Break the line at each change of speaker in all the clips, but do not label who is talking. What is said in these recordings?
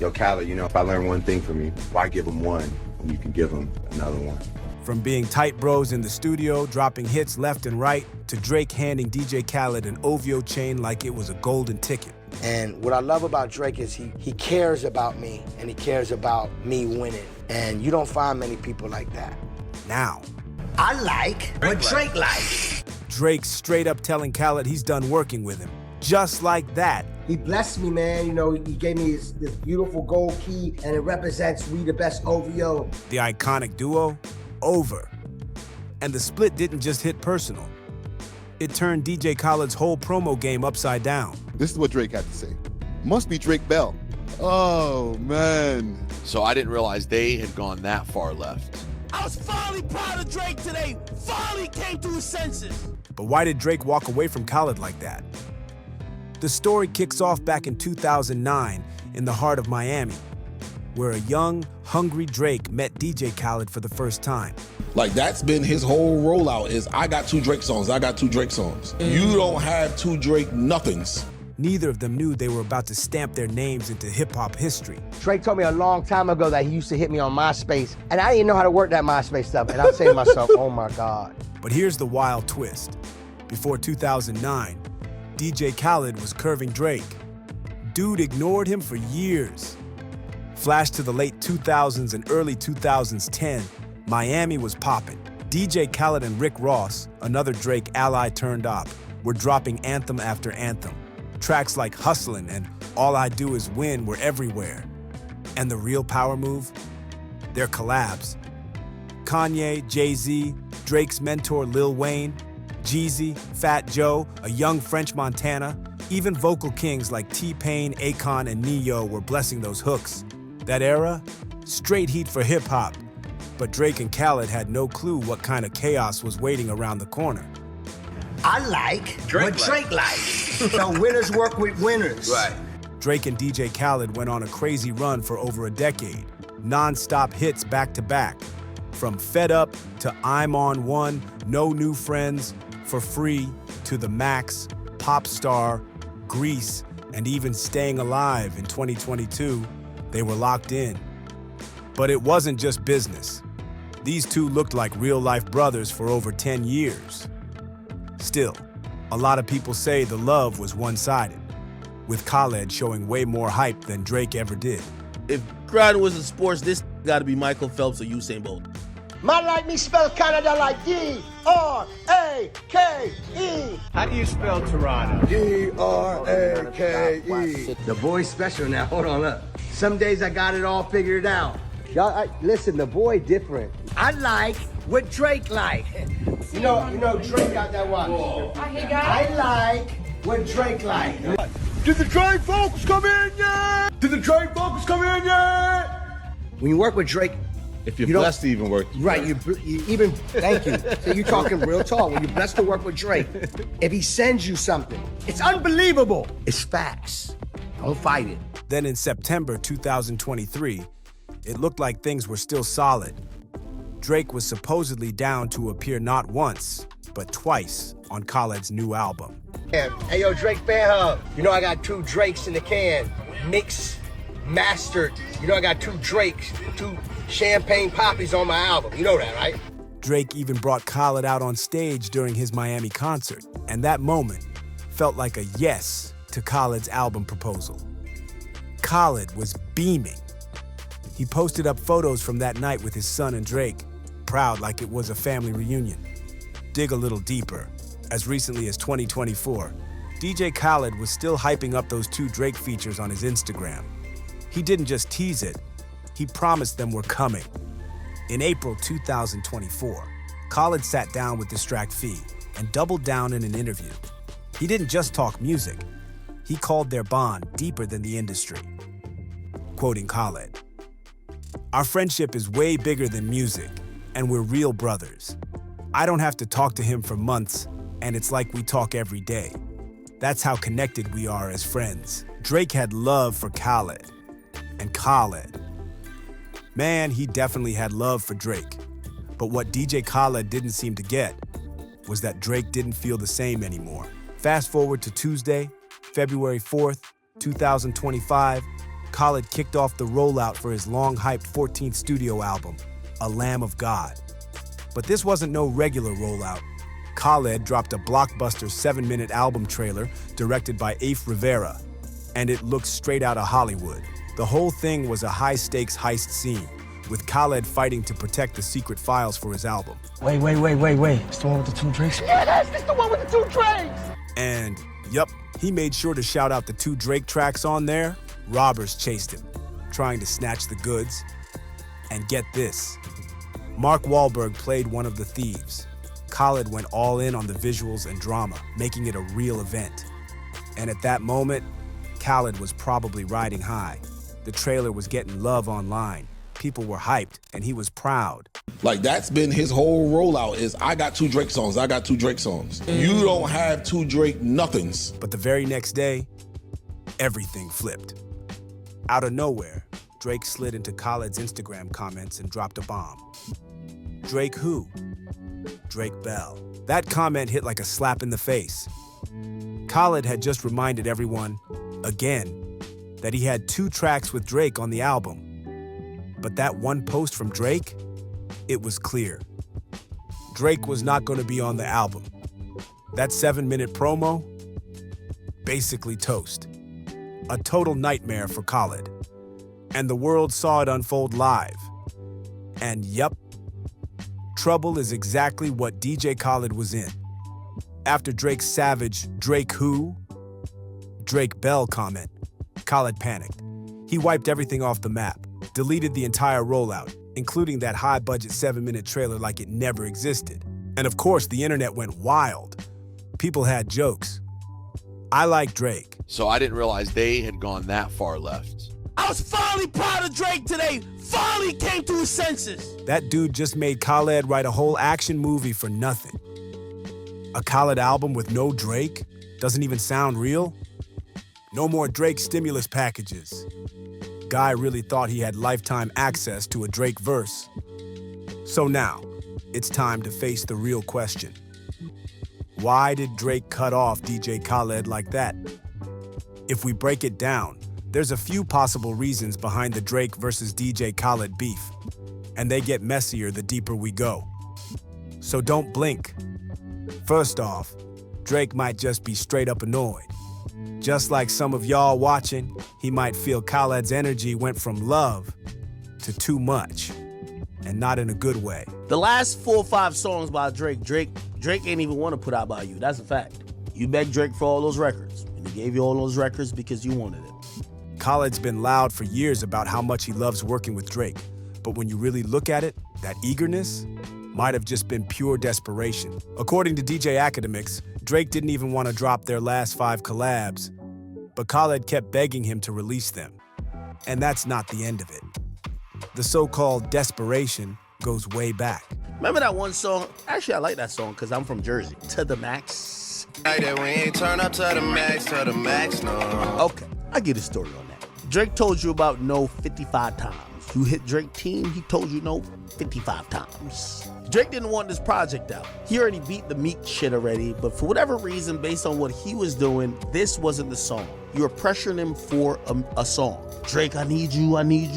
Yo, Khaled, you know, if I learn one thing from you, why give him one when you can give him another one?
From being tight bros in the studio, dropping hits left and right, to Drake handing DJ Khaled an OVO chain like it was a golden ticket.
And what I love about Drake is he cares about me, and he cares about me winning. And you don't find many people like that.
Now,
I like what Drake likes.
Drake straight up telling Khaled he's done working with him. Just like that.
He blessed me, man. You know, he gave me this beautiful gold key, and it represents We the Best OVO.
The iconic duo, over. And the split didn't just hit personal. It turned DJ Khaled's whole promo game upside down.
This is what Drake had to say. Must be Drake Bell. Oh, man.
So I didn't realize they had gone that far left.
I was finally proud of Drake today. Finally came to his senses.
But why did Drake walk away from Khaled like that? The story kicks off back in 2009 in the heart of Miami, where a young, hungry Drake met DJ Khaled for the first time.
Like, that's been his whole rollout is, I got two Drake songs, I got two Drake songs. You don't have two Drake nothings.
Neither of them knew they were about to stamp their names into hip-hop history.
Drake told me a long time ago that he used to hit me on MySpace, and I didn't know how to work that MySpace stuff, and I'm saying to myself, oh my God.
But here's the wild twist. Before 2009, DJ Khaled was curving Drake. Dude ignored him for years. Flash to the late 2000s and early 2010, Miami was popping. DJ Khaled and Rick Ross, another Drake ally turned op, were dropping anthem after anthem. Tracks like Hustlin' and All I Do Is Win were everywhere. And the real power move? Their collabs. Kanye, Jay-Z, Drake's mentor Lil Wayne, Jeezy, Fat Joe, a young French Montana, even vocal kings like T-Pain, Akon, and Neo were blessing those hooks. That era? Straight heat for hip-hop. But Drake and Khaled had no clue what kind of chaos was waiting around the corner.
I like what Drake likes. So winners work with winners.
Right.
Drake and DJ Khaled went on a crazy run for over a decade. Non-stop hits back-to-back. From Fed Up to I'm on One, No New Friends, For Free, to The Max, Popstar, Grease, and even Staying Alive in 2022, they were locked in. But it wasn't just business. These two looked like real-life brothers for over 10 years. Still, a lot of people say the love was one-sided, with Khaled showing way more hype than Drake ever did.
If grinding was in sports, this gotta be Michael Phelps or Usain Bolt.
Man like me spell Canada like D-R-A-K-E.
How do you spell Toronto?
D-R-A-K-E. The boy's special now, hold on up. Some days I got it all figured out. Y'all, listen, the boy different. I like what Drake like. You know, Drake got that watch. I like what Drake like.
Did the Drake folks come in yet? Did the Drake folks come in yet?
When you work with Drake,
If you're
You don't-
blessed to even work.
right, you even, thank you. So you talking real talk. When you're blessed to work with Drake, if he sends you something, it's unbelievable. It's facts. Don't fight it.
Then in September 2023, it looked like things were still solid. Drake was supposedly down to appear not once, but twice on Khaled's new album.
Hey, yo, Drake fan hub. You know I got two Drakes in the can. Mixed, mastered. You know I got two Drakes, two champagne poppies on my album. You know that, right?
Drake even brought Khaled out on stage during his Miami concert, and that moment felt like a yes to Khaled's album proposal. Khaled was beaming. He posted up photos from that night with his son and Drake, proud like it was a family reunion. Dig a little deeper. As recently as 2024, DJ Khaled was still hyping up those two Drake features on his Instagram. He didn't just tease it, he promised them were coming. In April 2024, Khaled sat down with Distract Fee and doubled down in an interview. He didn't just talk music, he called their bond deeper than the industry. Quoting Khaled, "Our friendship is way bigger than music, and we're real brothers. I don't have to talk to him for months, and it's like we talk every day. That's how connected we are as friends." Drake had love for Khaled, and Khaled. Man, he definitely had love for Drake. But what DJ Khaled didn't seem to get was that Drake didn't feel the same anymore. Fast forward to Tuesday, February 4th, 2025, Khaled kicked off the rollout for his long-hyped 14th studio album, A Lamb of God. But this wasn't no regular rollout. Khaled dropped a blockbuster 7-minute album trailer directed by Afe Rivera, and it looked straight out of Hollywood. The whole thing was a high-stakes heist scene, with Khaled fighting to protect the secret files for his album.
Wait. It's the one with the 2 drinks?
Yes, it's the one with the 2 drinks.
And, yup, he made sure to shout out the 2 Drake tracks on there. Robbers chased him, trying to snatch the goods. And get this, Mark Wahlberg played one of the thieves. Khaled went all in on the visuals and drama, making it a real event. And at that moment, Khaled was probably riding high. The trailer was getting love online. People were hyped, and he was proud.
Like, that's been his whole rollout is, I got 2 Drake songs, I got 2 Drake songs. You don't have 2 Drake nothings.
But the very next day, everything flipped. Out of nowhere, Drake slid into Khaled's Instagram comments and dropped a bomb. Drake who? Drake Bell. That comment hit like a slap in the face. Khaled had just reminded everyone, again, that he had 2 tracks with Drake on the album. But that one post from Drake, it was clear. Drake was not going to be on the album. That 7-minute promo, basically toast. A total nightmare for Khaled. And the world saw it unfold live. And yup, trouble is exactly what DJ Khaled was in. After Drake's savage "Drake who? Drake Bell" comment, Khaled panicked. He wiped everything off the map, deleted the entire rollout, including that high-budget 7-minute trailer like it never existed. And of course, the internet went wild. People had jokes. I like Drake.
So I didn't realize they had gone that far left.
I was finally proud of Drake today. Finally came to his senses.
That dude just made Khaled write a whole action movie for nothing. A Khaled album with no Drake? Doesn't even sound real? No more Drake stimulus packages. Guy really thought he had lifetime access to a Drake verse. So now, it's time to face the real question. Why did Drake cut off DJ Khaled like that? If we break it down, there's a few possible reasons behind the Drake versus DJ Khaled beef, and they get messier the deeper we go. So don't blink. First off, Drake might just be straight up annoyed. Just like some of y'all watching, he might feel Khaled's energy went from love to too much, and not in a good way.
The last 4 or 5 songs by Drake ain't even want to put out by you. That's a fact. You begged Drake for all those records, and he gave you all those records because you wanted it.
Khaled's been loud for years about how much he loves working with Drake, but when you really look at it, that eagerness might have just been pure desperation. According to DJ Academics, Drake didn't even want to drop their last 5 collabs, but Khaled kept begging him to release them. And that's not the end of it. The so-called desperation goes way back.
Remember that one song? Actually, I like that song because I'm from Jersey. To the Max.
Like that we ain't turn up to the max, no.
Okay, I get a story on that. Drake told you about no 55 times. You hit Drake team, he told you no 55 times. Drake didn't want this project out. He already beat the Meek shit already, but for whatever reason, based on what he was doing, this wasn't the song. You were pressuring him for a song. Drake, I need you,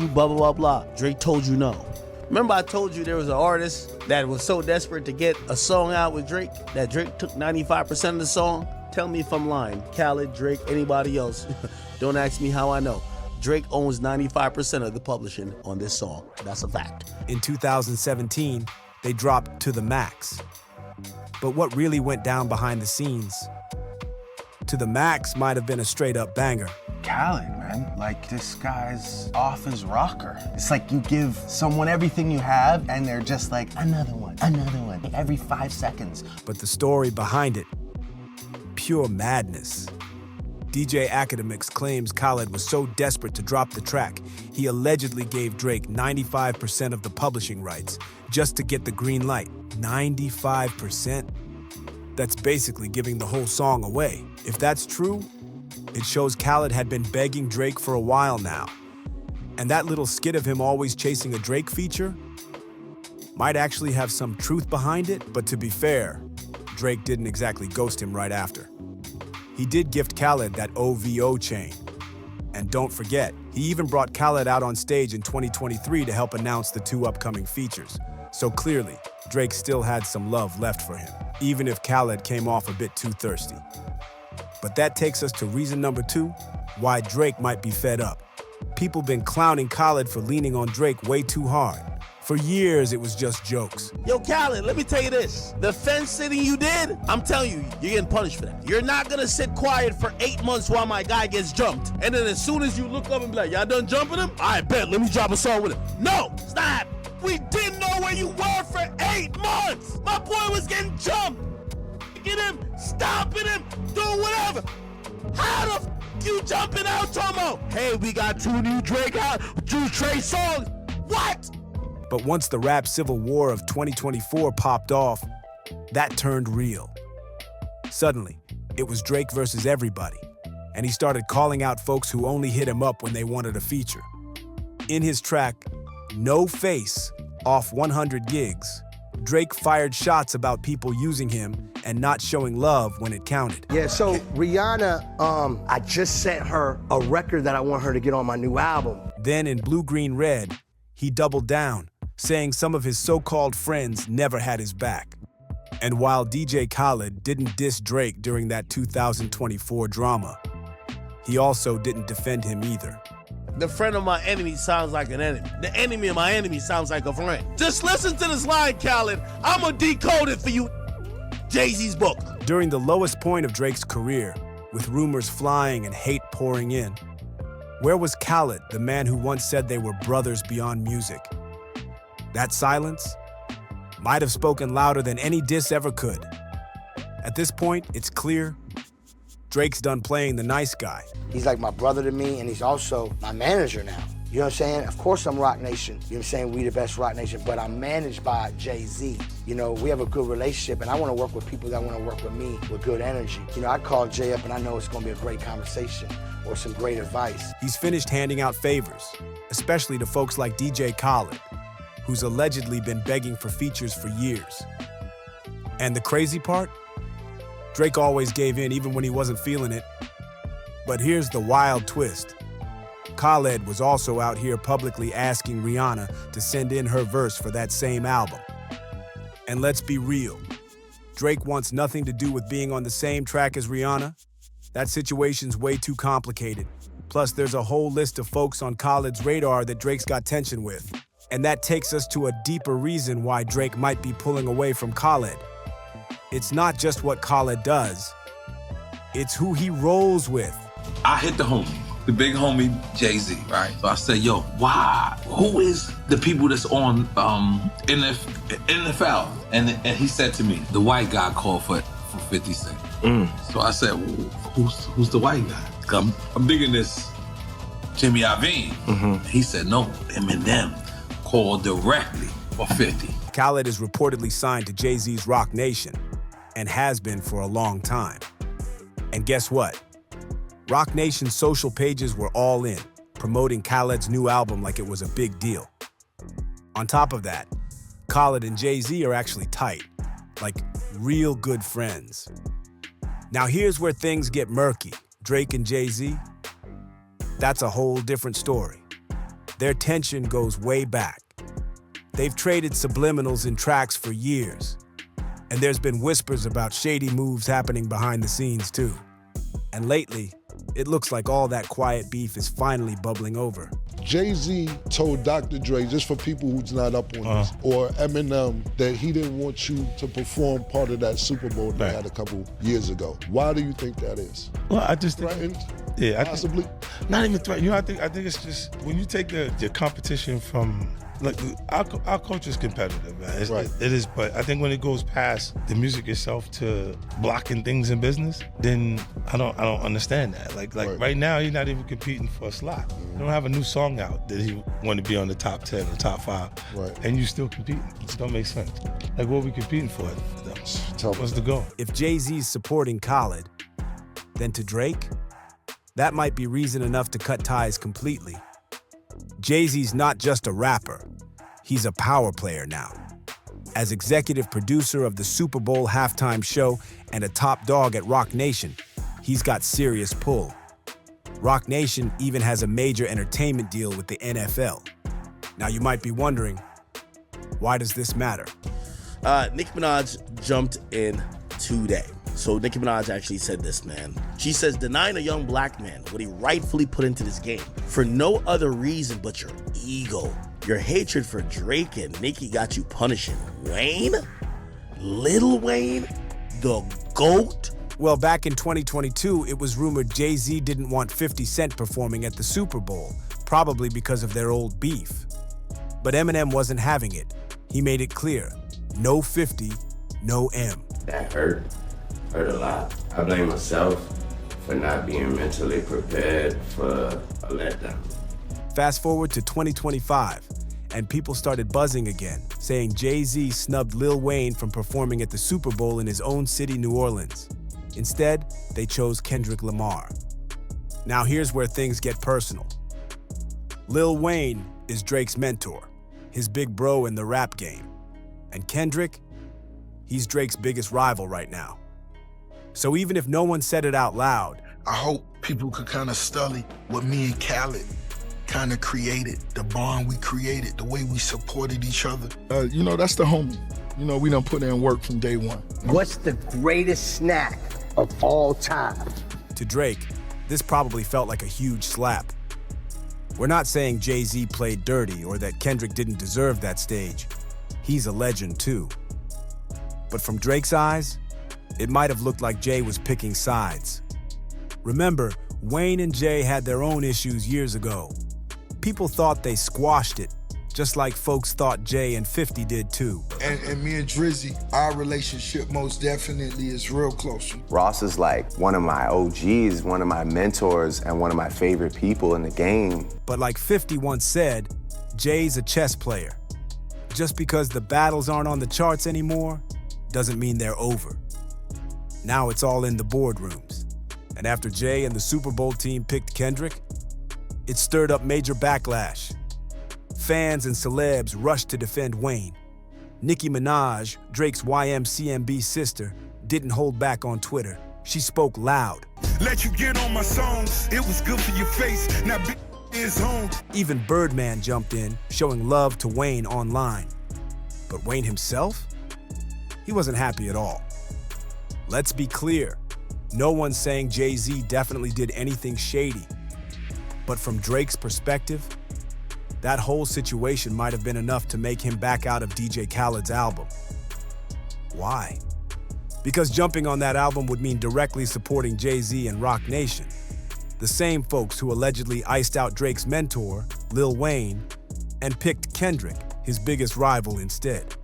blah, blah, blah, blah. Drake told you no. Remember I told you there was an artist that was so desperate to get a song out with Drake that Drake took 95% of the song? Tell me if I'm lying. Khaled, Drake, anybody else. Don't ask me how I know. Drake owns 95% of the publishing on this song. That's a fact.
In 2017, they dropped To the Max. But what really went down behind the scenes? To the Max might have been a straight-up banger.
Khaled, man, like this guy's off his rocker. It's like you give someone everything you have and they're just like, another one, every 5 seconds.
But the story behind it, pure madness. DJ Academics claims Khaled was so desperate to drop the track, he allegedly gave Drake 95% of the publishing rights just to get the green light. 95%? That's basically giving the whole song away. If that's true, it shows Khaled had been begging Drake for a while now. And that little skit of him always chasing a Drake feature might actually have some truth behind it, but to be fair, Drake didn't exactly ghost him right after. He did gift Khaled that OVO chain. And don't forget, He even brought Khaled out on stage in 2023 to help announce the 2 upcoming features. So clearly, Drake still had some love left for him, even if Khaled came off a bit too thirsty. But that takes us to reason number 2, why Drake might be fed up. People been clowning Khaled for leaning on Drake way too hard. For years, it was just jokes.
Yo, Khaled, let me tell you this. The fence sitting you did, I'm telling you, you're getting punished for that. You're not gonna sit quiet for 8 months while my guy gets jumped. And then as soon as you look up and be like, y'all done jumping him? I bet, let me drop a song with him. No, it's not happening. We didn't know where you were for 8 months. My boy was getting jumped. Get him, stopping him, doing whatever. How the f you jumping out, Tomo? Hey, we got 2 new Drake songs. What?
But once the rap civil war of 2024 popped off, that turned real. Suddenly, it was Drake versus everybody, and he started calling out folks who only hit him up when they wanted a feature. In his track, No Face, off 100 Gigs, Drake fired shots about people using him and not showing love when it counted.
Yeah, so Rihanna, I just sent her a record that I want her to get on my new album.
Then in Blue, Green, Red, he doubled down, saying some of his so-called friends never had his back. And while DJ Khaled didn't diss Drake during that 2024 drama, he also didn't defend him either.
The friend of my enemy sounds like an enemy. The enemy of my enemy sounds like a friend. Just listen to this line, Khaled. I'ma decode it for you. Jay-Z's book.
During the lowest point of Drake's career, with rumors flying and hate pouring in, where was Khaled, the man who once said they were brothers beyond music? That silence might have spoken louder than any diss ever could. At this point, it's clear Drake's done playing the nice guy.
He's like my brother to me, and he's also my manager now. You know what I'm saying? Of course I'm Rock Nation. You know what I'm saying? We the best Rock Nation, but I'm managed by Jay-Z. You know, we have a good relationship, and I want to work with people that want to work with me with good energy. You know, I call Jay up, and I know it's going to be a great conversation or some great advice.
He's finished handing out favors, especially to folks like DJ Khaled, who's allegedly been begging for features for years. And the crazy part? Drake always gave in even when he wasn't feeling it. But here's the wild twist. Khaled was also out here publicly asking Rihanna to send in her verse for that same album. And let's be real, Drake wants nothing to do with being on the same track as Rihanna. That situation's way too complicated. Plus, there's a whole list of folks on Khaled's radar that Drake's got tension with. And that takes us to a deeper reason why Drake might be pulling away from Khaled. It's not just what Khaled does, it's who he rolls with.
I hit the homie, the big homie Jay-Z, right? So I said, yo, why? Who is the people that's on NFL? And he said to me, the white guy called for 50 Cent. So I said, well, who's the white guy? I'm digging this Jimmy Iovine. He said, no, Eminem called directly for 50.
Khaled is reportedly signed to Jay-Z's Rock Nation and has been for a long time. And guess what? Rock Nation's social pages were all in, promoting Khaled's new album like it was a big deal. On top of that, Khaled and Jay-Z are actually tight, like real good friends. Now here's where things get murky. Drake and Jay-Z, that's a whole different story. Their tension goes way back. They've traded subliminals in tracks for years. And there's been whispers about shady moves happening behind the scenes too. And lately, it looks like all that quiet beef is finally bubbling over.
Jay-Z told Dr. Dre, just for people who's not up on this, or Eminem, that he didn't want you to perform part of that Super Bowl they had a couple years ago. Why do you think that is?
Well, I just think,
threatened?
Yeah,
possibly.
Not even threatened. You know, I think it's just when you take the competition from. Like our culture is competitive, man. It is, but I think when it goes past the music itself to blocking things in business, then I don't understand that. Like right now, he's not even competing for a slot. You don't have a new song out that he want to be on the top 10 or top 5, and you still competing. It don't make sense. Like what are we competing for? What's the goal?
If Jay-Z's supporting Khaled, then to Drake, that might be reason enough to cut ties completely. Jay-Z's not just a rapper, he's a power player now. As executive producer of the Super Bowl halftime show and a top dog at Rock Nation, he's got serious pull. Roc Nation even has a major entertainment deal with the NFL. Now you might be wondering, why does this matter?
Nicki Minaj jumped in today. So Nicki Minaj actually said this, man. She says, denying a young black man what he rightfully put into this game for no other reason but your ego. Your hatred for Drake and Nicki got you punishing Wayne? Lil Wayne? The GOAT?
Well, back in 2022, it was rumored Jay-Z didn't want 50 Cent performing at the Super Bowl, probably because of their old beef. But Eminem wasn't having it. He made it clear, no 50, no M.
That hurt a lot. I blame myself for not being mentally prepared for a letdown.
Fast forward to 2025, and people started buzzing again, saying Jay-Z snubbed Lil Wayne from performing at the Super Bowl in his own city, New Orleans. Instead, they chose Kendrick Lamar. Now here's where things get personal. Lil Wayne is Drake's mentor, his big bro in the rap game. And Kendrick, he's Drake's biggest rival right now. So even if no one said it out loud,
I hope people could kind of study what me and Khaled kind of created, the bond we created, the way we supported each other. You know, that's the homie. You know, we done put in work from day one.
What's the greatest snack of all time?
To Drake, this probably felt like a huge slap. We're not saying Jay-Z played dirty or that Kendrick didn't deserve that stage. He's a legend too. But from Drake's eyes, it might have looked like Jay was picking sides. Remember, Wayne and Jay had their own issues years ago. People thought they squashed it, just like folks thought Jay and 50 did too.
And me and Drizzy, our relationship most definitely is real close.
Ross is like one of my OGs, one of my mentors, and one of my favorite people in the game.
But like 50 once said, Jay's a chess player. Just because the battles aren't on the charts anymore, doesn't mean they're over. Now it's all in the boardrooms. And after Jay and the Super Bowl team picked Kendrick, it stirred up major backlash. Fans and celebs rushed to defend Wayne. Nicki Minaj, Drake's YMCMB sister, didn't hold back on Twitter. She spoke loud.
Let you get on my songs, it was good for your face, now is home.
Even Birdman jumped in, showing love to Wayne online. But Wayne himself? He wasn't happy at all. Let's be clear, no one's saying Jay-Z definitely did anything shady. But from Drake's perspective, that whole situation might have been enough to make him back out of DJ Khaled's album. Why? Because jumping on that album would mean directly supporting Jay-Z and Roc Nation, the same folks who allegedly iced out Drake's mentor, Lil Wayne, and picked Kendrick, his biggest rival, instead.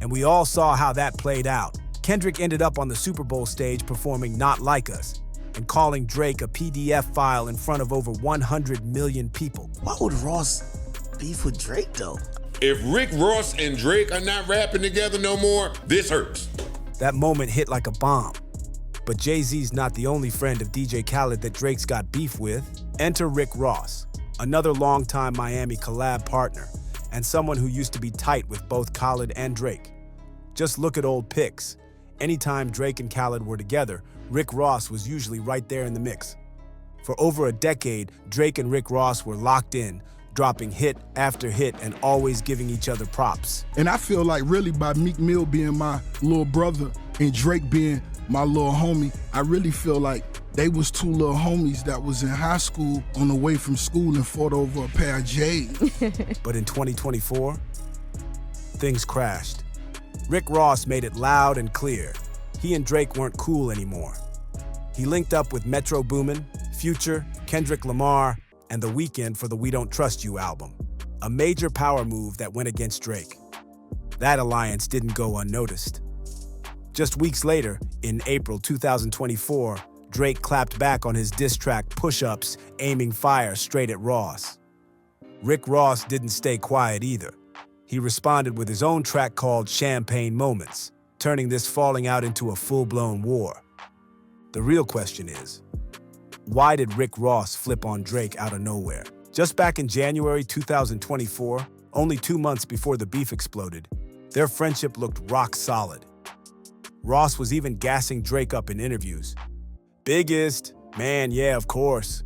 And we all saw how that played out. Kendrick ended up on the Super Bowl stage performing Not Like Us and calling Drake a PDF file in front of over 100 million people.
Why would Ross beef with Drake though?
If Rick Ross and Drake are not rapping together no more, this hurts.
That moment hit like a bomb. But Jay-Z's not the only friend of DJ Khaled that Drake's got beef with. Enter Rick Ross, another longtime Miami collab partner, and someone who used to be tight with both Khaled and Drake. Just look at old pics. Anytime Drake and Khaled were together, Rick Ross was usually right there in the mix. For over a decade, Drake and Rick Ross were locked in, dropping hit after hit and always giving each other props.
And I feel like really by Meek Mill being my little brother and Drake being my little homie, I really feel like they was two little homies that was in high school on the way from school and fought over a pair of J's.
But in 2024, things crashed. Rick Ross made it loud and clear. He and Drake weren't cool anymore. He linked up with Metro Boomin, Future, Kendrick Lamar, and The Weeknd for the We Don't Trust You album, a major power move that went against Drake. That alliance didn't go unnoticed. Just weeks later, in April 2024, Drake clapped back on his diss track Push-Ups, aiming fire straight at Ross. Rick Ross didn't stay quiet either. He responded with his own track called Champagne Moments, turning this falling out into a full-blown war. The real question is, why did Rick Ross flip on Drake out of nowhere? Just back in January 2024, only 2 months before the beef exploded, their friendship looked rock solid. Ross was even gassing Drake up in interviews. Biggest, man, yeah, of course.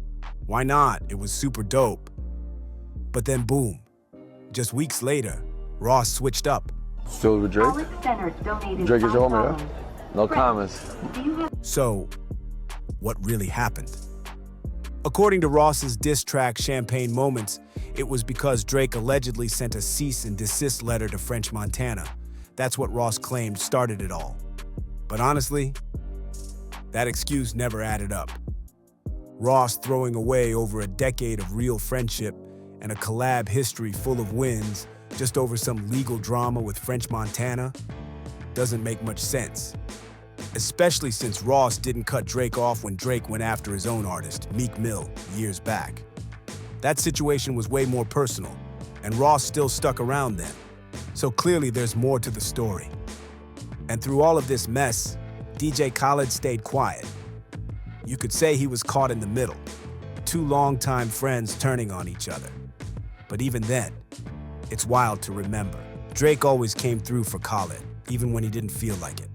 Why not? It was super dope. But then boom, just weeks later, Ross switched up.
Still with Drake? Drake is your homie, yeah? No comments.
So, what really happened? According to Ross's diss track Champagne Moments, it was because Drake allegedly sent a cease and desist letter to French Montana. That's what Ross claimed started it all. But honestly, that excuse never added up. Ross throwing away over a decade of real friendship and a collab history full of wins just over some legal drama with French Montana doesn't make much sense. Especially since Ross didn't cut Drake off when Drake went after his own artist, Meek Mill, years back. That situation was way more personal, and Ross still stuck around then. So clearly there's more to the story. And through all of this mess, DJ Khaled stayed quiet. You could say he was caught in the middle, two longtime friends turning on each other. But even then, it's wild to remember. Drake always came through for Khaled, even when he didn't feel like it.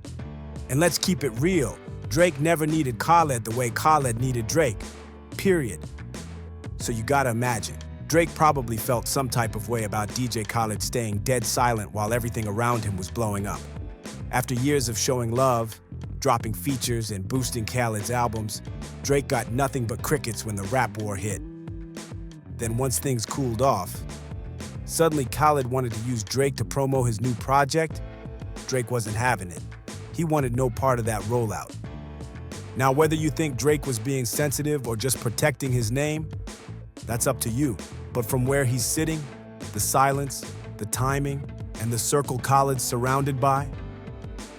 And let's keep it real, Drake never needed Khaled the way Khaled needed Drake, period. So you gotta imagine, Drake probably felt some type of way about DJ Khaled staying dead silent while everything around him was blowing up. After years of showing love, dropping features, and boosting Khaled's albums, Drake got nothing but crickets when the rap war hit. Then once things cooled off, suddenly Khaled wanted to use Drake to promo his new project. Drake wasn't having it. He wanted no part of that rollout. Now, whether you think Drake was being sensitive or just protecting his name, that's up to you. But from where he's sitting, the silence, the timing, and the circle Khaled's surrounded by,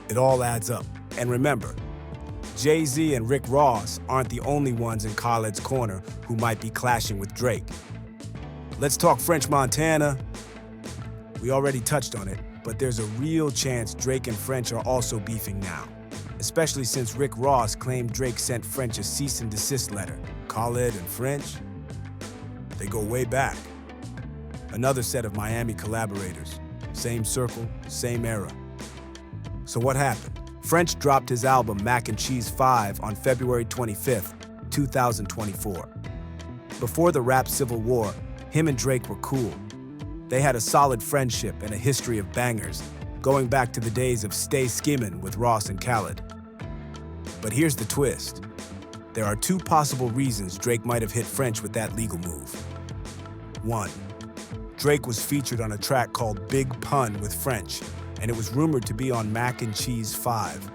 it all adds up. And remember, Jay-Z and Rick Ross aren't the only ones in Khaled's corner who might be clashing with Drake. Let's talk French Montana. We already touched on it, but there's a real chance Drake and French are also beefing now, especially since Rick Ross claimed Drake sent French a cease and desist letter. Khaled and French, they go way back. Another set of Miami collaborators, same circle, same era. So what happened? French dropped his album Mac and Cheese 5 on February 25th, 2024. Before the rap civil war, him and Drake were cool. They had a solid friendship and a history of bangers, going back to the days of Stay Skimmin' with Ross and Khaled. But here's the twist. There are two possible reasons Drake might have hit French with that legal move. One, Drake was featured on a track called Big Pun with French, and it was rumored to be on Mac and Cheese 5.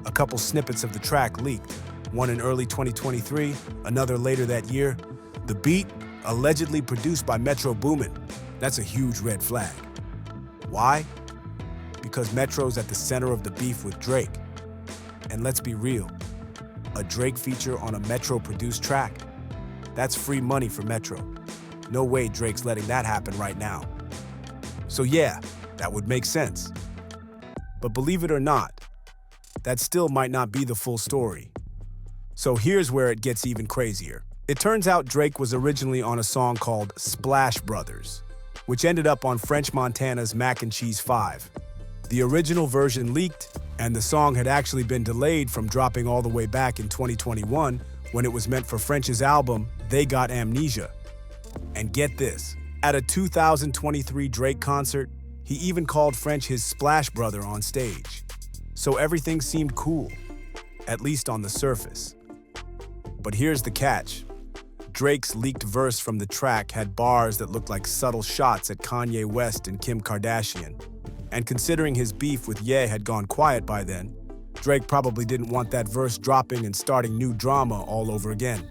A couple snippets of the track leaked, one in early 2023, another later that year. The beat, allegedly produced by Metro Boomin. That's a huge red flag. Why? Because Metro's at the center of the beef with Drake. And let's be real, a Drake feature on a Metro-produced track, that's free money for Metro. No way Drake's letting that happen right now. So yeah, that would make sense. But believe it or not, that still might not be the full story. So here's where it gets even crazier. It turns out Drake was originally on a song called Splash Brothers, which ended up on French Montana's Mac and Cheese 5. The original version leaked, and the song had actually been delayed from dropping all the way back in 2021 when it was meant for French's album, They Got Amnesia. And get this, at a 2023 Drake concert, he even called French his Splash Brother on stage. So everything seemed cool, at least on the surface. But here's the catch. Drake's leaked verse from the track had bars that looked like subtle shots at Kanye West and Kim Kardashian. And considering his beef with Ye had gone quiet by then, Drake probably didn't want that verse dropping and starting new drama all over again.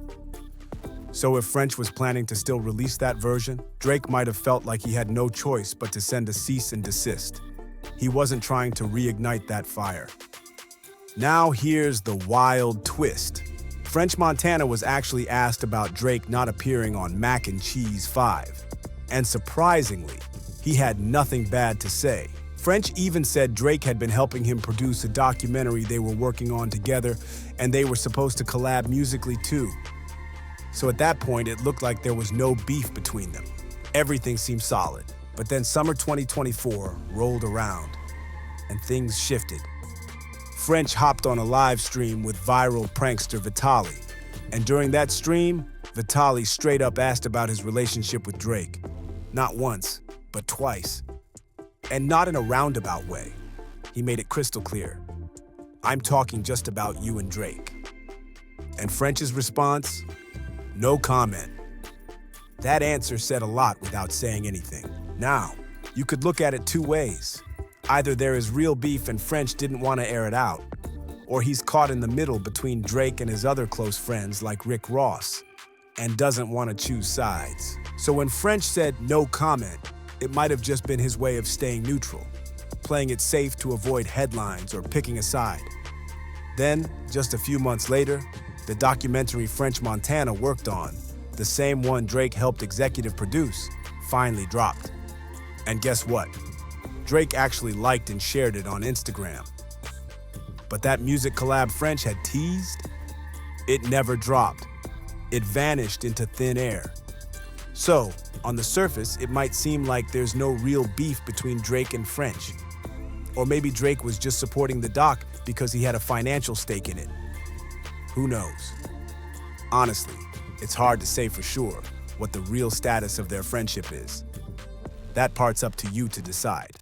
So if French was planning to still release that version, Drake might have felt like he had no choice but to send a cease and desist. He wasn't trying to reignite that fire. Now here's the wild twist. French Montana was actually asked about Drake not appearing on Mac and Cheese 5. And surprisingly, he had nothing bad to say. French even said Drake had been helping him produce a documentary they were working on together, and they were supposed to collab musically too. So at that point, it looked like there was no beef between them. Everything seemed solid. But then summer 2024 rolled around, and things shifted. French hopped on a live stream with viral prankster Vitaly. And during that stream, Vitaly straight up asked about his relationship with Drake. Not once, but twice. And not in a roundabout way. He made it crystal clear. I'm talking just about you and Drake. And French's response? No comment. That answer said a lot without saying anything. Now, you could look at it two ways. Either there is real beef and French didn't want to air it out, or he's caught in the middle between Drake and his other close friends like Rick Ross, and doesn't want to choose sides. So when French said no comment, it might have just been his way of staying neutral, playing it safe to avoid headlines or picking a side. Then, just a few months later, the documentary French Montana worked on, the same one Drake helped executive produce, finally dropped. And guess what? Drake actually liked and shared it on Instagram. But that music collab French had teased, it never dropped. It vanished into thin air. So, on the surface, it might seem like there's no real beef between Drake and French. Or maybe Drake was just supporting the doc because he had a financial stake in it. Who knows? Honestly, it's hard to say for sure what the real status of their friendship is. That part's up to you to decide.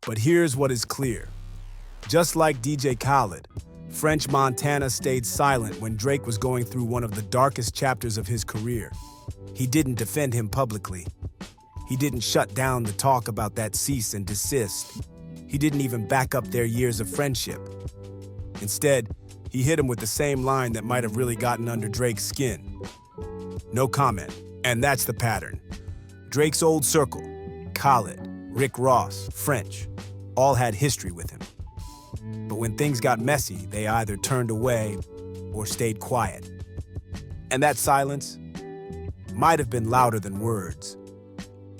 But here's what is clear. Just like DJ Khaled, French Montana stayed silent when Drake was going through one of the darkest chapters of his career. He didn't defend him publicly. He didn't shut down the talk about that cease and desist. He didn't even back up their years of friendship. Instead, he hit him with the same line that might have really gotten under Drake's skin. No comment. And that's the pattern. Drake's old circle, Khaled, Rick Ross, French, all had history with him. But when things got messy, they either turned away or stayed quiet. And that silence might have been louder than words,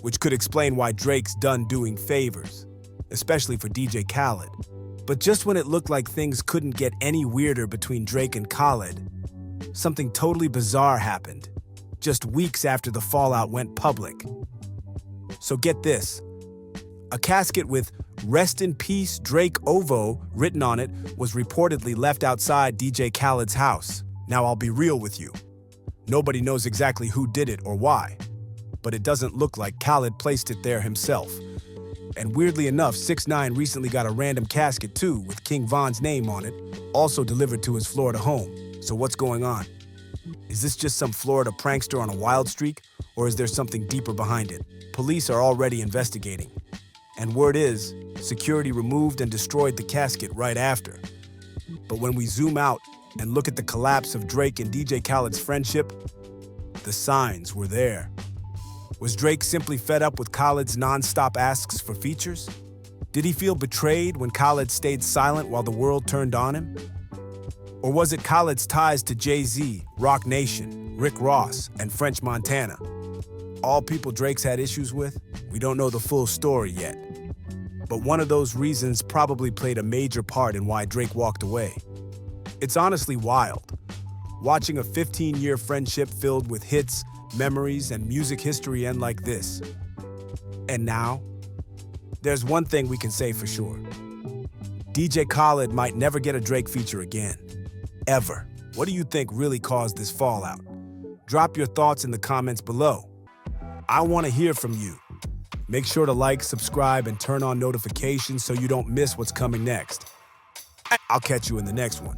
which could explain why Drake's done doing favors, especially for DJ Khaled. But just when it looked like things couldn't get any weirder between Drake and Khaled, something totally bizarre happened, just weeks after the fallout went public. So get this. A casket with "Rest in Peace Drake Ovo" written on it was reportedly left outside DJ Khaled's house. Now I'll be real with you. Nobody knows exactly who did it or why, but it doesn't look like Khaled placed it there himself. And weirdly enough, 6ix9ine recently got a random casket too, with King Von's name on it, also delivered to his Florida home. So what's going on? Is this just some Florida prankster on a wild streak, or is there something deeper behind it? Police are already investigating. And word is, security removed and destroyed the casket right after. But when we zoom out and look at the collapse of Drake and DJ Khaled's friendship, the signs were there. Was Drake simply fed up with Khaled's non-stop asks for features? Did he feel betrayed when Khaled stayed silent while the world turned on him? Or was it Khaled's ties to Jay-Z, Rock Nation, Rick Ross, and French Montana? All people Drake's had issues with? We don't know the full story yet. But one of those reasons probably played a major part in why Drake walked away. It's honestly wild. Watching a 15-year friendship filled with hits, memories, and music history end like this. And now, there's one thing we can say for sure. DJ Khaled might never get a Drake feature again. Ever. What do you think really caused this fallout? Drop your thoughts in the comments below. I want to hear from you. Make sure to like, subscribe, and turn on notifications so you don't miss what's coming next. I'll catch you in the next one.